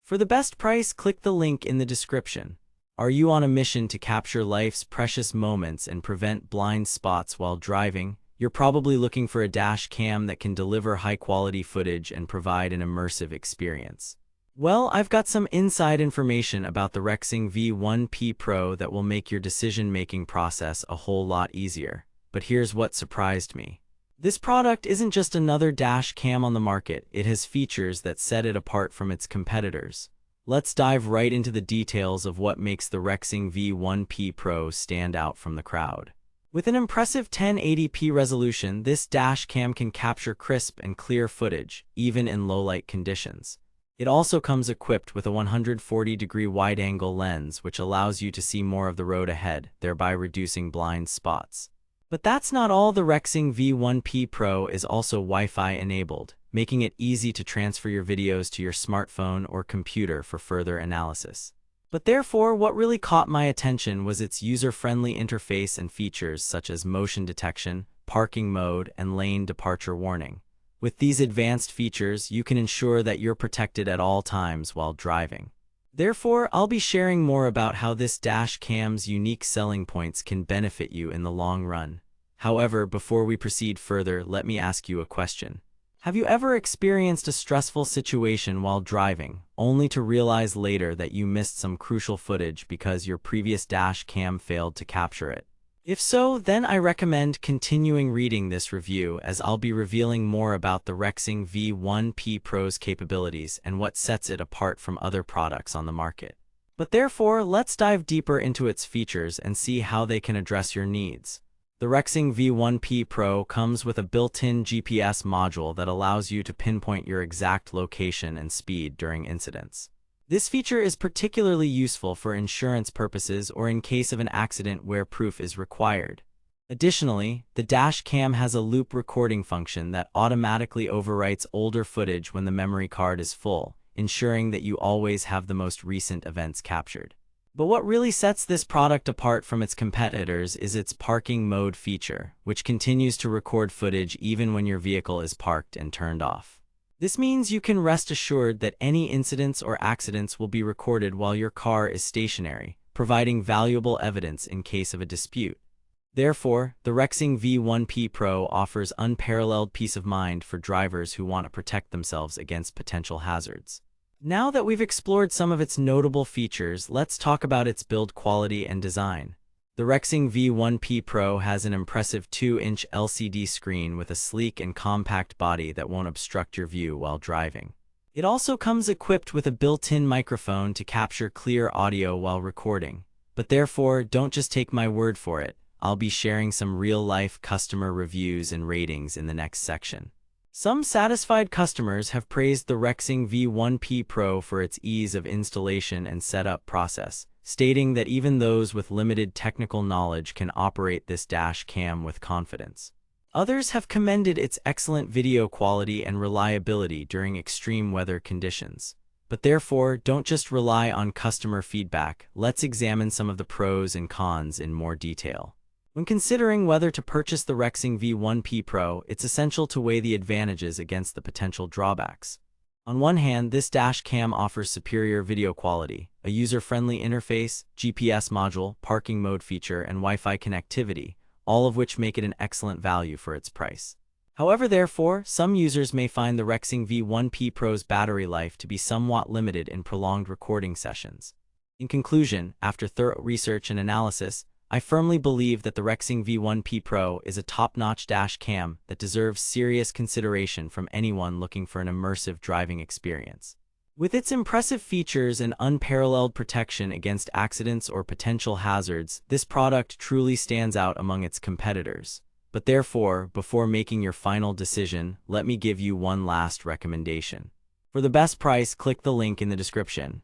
For the best price, click the link in the description. Are you on a mission to capture life's precious moments and prevent blind spots while driving? You're probably looking for a dash cam that can deliver high-quality footage and provide an immersive experience. Well, I've got some inside information about the Rexing V1P Pro that will make your decision-making process a whole lot easier. But here's what surprised me. This product isn't just another dash cam on the market, it has features that set it apart from its competitors. Let's dive right into the details of what makes the Rexing V1P Pro stand out from the crowd. With an impressive 1080p resolution, this dash cam can capture crisp and clear footage, even in low-light conditions. It also comes equipped with a 140-degree wide-angle lens, which allows you to see more of the road ahead, thereby reducing blind spots. But that's not all. The Rexing V1P Pro is also Wi-Fi enabled, making it easy to transfer your videos to your smartphone or computer for further analysis. But therefore, what really caught my attention was its user-friendly interface and features such as motion detection, parking mode, and lane departure warning. With these advanced features, you can ensure that you're protected at all times while driving. Therefore, I'll be sharing more about how this dash cam's unique selling points can benefit you in the long run. However, before we proceed further, let me ask you a question. Have you ever experienced a stressful situation while driving, only to realize later that you missed some crucial footage because your previous dash cam failed to capture it? If so, then I recommend continuing reading this review, as I'll be revealing more about the Rexing V1P Pro's capabilities and what sets it apart from other products on the market. But therefore, let's dive deeper into its features and see how they can address your needs. The Rexing V1P Pro comes with a built-in GPS module that allows you to pinpoint your exact location and speed during incidents. This feature is particularly useful for insurance purposes or in case of an accident where proof is required. Additionally, the dash cam has a loop recording function that automatically overwrites older footage when the memory card is full, ensuring that you always have the most recent events captured. But what really sets this product apart from its competitors is its parking mode feature, which continues to record footage even when your vehicle is parked and turned off. This means you can rest assured that any incidents or accidents will be recorded while your car is stationary, providing valuable evidence in case of a dispute. Therefore, the Rexing V1P Pro offers unparalleled peace of mind for drivers who want to protect themselves against potential hazards. Now that we've explored some of its notable features, let's talk about its build quality and design. The Rexing V1P Pro has an impressive 2-inch LCD screen with a sleek and compact body that won't obstruct your view while driving. It also comes equipped with a built-in microphone to capture clear audio while recording. But therefore, don't just take my word for it. I'll be sharing some real-life customer reviews and ratings in the next section. Some satisfied customers have praised the Rexing V1P Pro for its ease of installation and setup process, stating that even those with limited technical knowledge can operate this dash cam with confidence. Others have commended its excellent video quality and reliability during extreme weather conditions. But therefore, don't just rely on customer feedback. Let's examine some of the pros and cons in more detail. When considering whether to purchase the Rexing V1P Pro, it's essential to weigh the advantages against the potential drawbacks. On one hand, this dash cam offers superior video quality, a user-friendly interface, GPS module, parking mode feature, and Wi-Fi connectivity, all of which make it an excellent value for its price. However, therefore, some users may find the Rexing V1P Pro's battery life to be somewhat limited in prolonged recording sessions. In conclusion, after thorough research and analysis, I firmly believe that the Rexing V1P Pro is a top-notch dash cam that deserves serious consideration from anyone looking for an immersive driving experience. With its impressive features and unparalleled protection against accidents or potential hazards, this product truly stands out among its competitors. But therefore, before making your final decision, let me give you one last recommendation. For the best price, click the link in the description.